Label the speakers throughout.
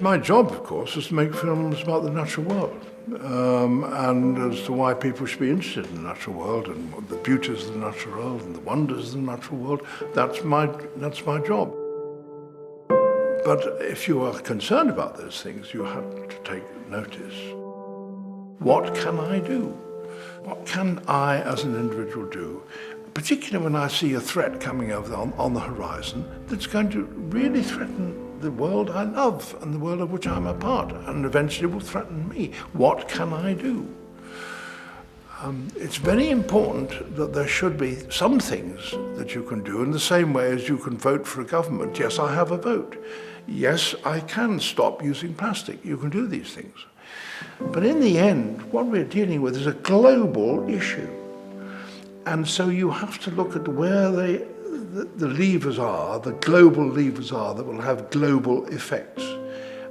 Speaker 1: My job, of course, is to make films about the natural world and as to why people should be interested in the natural world and the beauties of the natural world and the wonders of the natural world. That's my job. But if you are concerned about those things, you have to take notice. What can I do? What can I, as an individual, do? Particularly when I see a threat coming over on the horizon that's going to really threaten the world I love and the world of which I'm a part, and eventually will threaten me. What can I do? It's very important that there should be some things that you can do in the same way as you can vote for a government. Yes, I have a vote. Yes, I can stop using plastic. You can do these things. But in the end, what we're dealing with is a global issue. And so you have to look at where the levers are, the global levers are that will have global effects.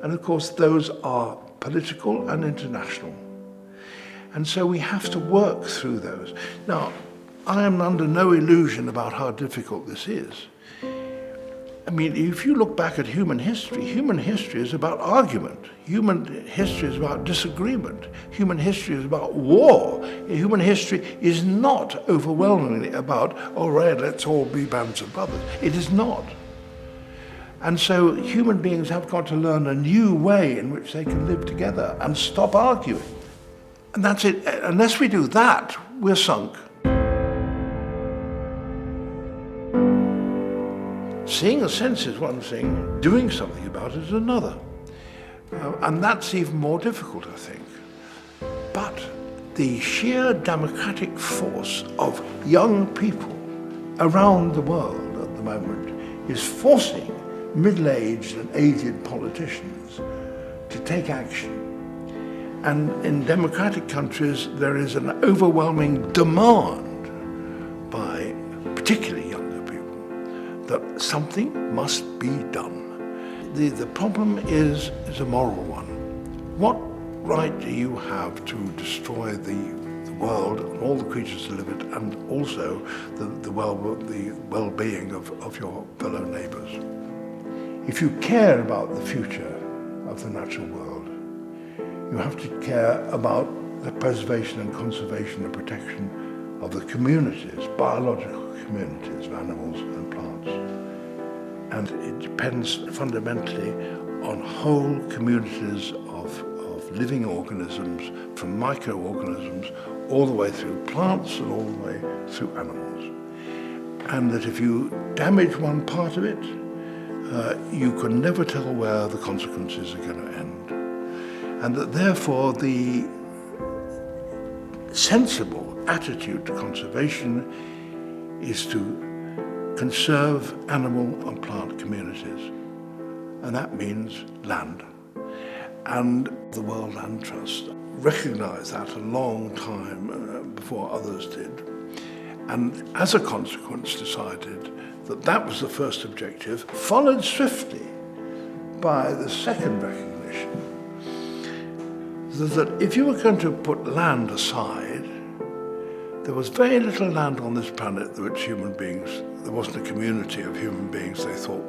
Speaker 1: And of course, those are political and international. And so we have to work through those. Now, I am under no illusion about how difficult this is. I mean, if you look back at human history is about argument. Human history is about disagreement. Human history is about war. Human history is not overwhelmingly about, all right, let's all be bands of brothers. It is not. And so human beings have got to learn a new way in which they can live together and stop arguing. And that's it. Unless we do that, we're sunk. Seeing a sense is one thing, doing something about it is another. And that's even more difficult, I think. But the sheer democratic force of young people around the world at the moment is forcing middle-aged and aged politicians to take action. And in democratic countries, there is an overwhelming demand by particularly younger people that something must be done. The problem is a moral one. What right do you have to destroy the world and all the creatures that live it, and also the well-being of your fellow neighbours? If you care about the future of the natural world, you have to care about the preservation and conservation and protection of the communities, biological communities of animals and plants. And it depends fundamentally on whole communities of living organisms, from microorganisms all the way through plants and all the way through animals. And that if you damage one part of it, you can never tell where the consequences are going to end. And that therefore the sensible attitude to conservation is to conserve animal and plant communities. And that means land. And the World Land Trust recognized that a long time before others did. And as a consequence decided that that was the first objective, followed swiftly by the second recognition that if you were going to put land aside, there was very little land on this planet which human beings, there wasn't a community of human beings they thought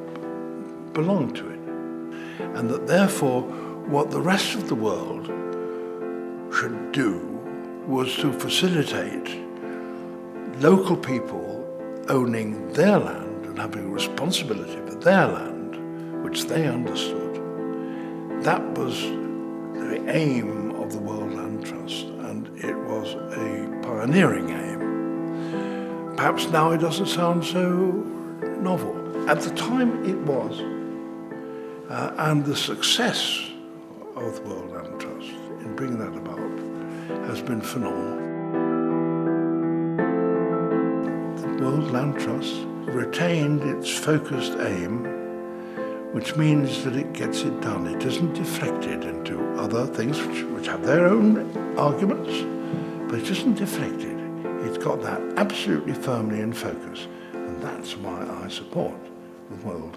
Speaker 1: belonged to it. And that therefore what the rest of the world should do was to facilitate local people owning their land and having a responsibility for their land, which they understood. That was the aim of the World Land Trust, and it was a pioneering aim. Perhaps now it doesn't sound so novel. At the time it was, and the success of the World Land Trust in bringing that about has been phenomenal. The World Land Trust retained its focused aim, which means that it gets it done. It isn't deflected into other things which have their own arguments, but it isn't deflected. It's got that absolutely firmly in focus, and that's why I support the World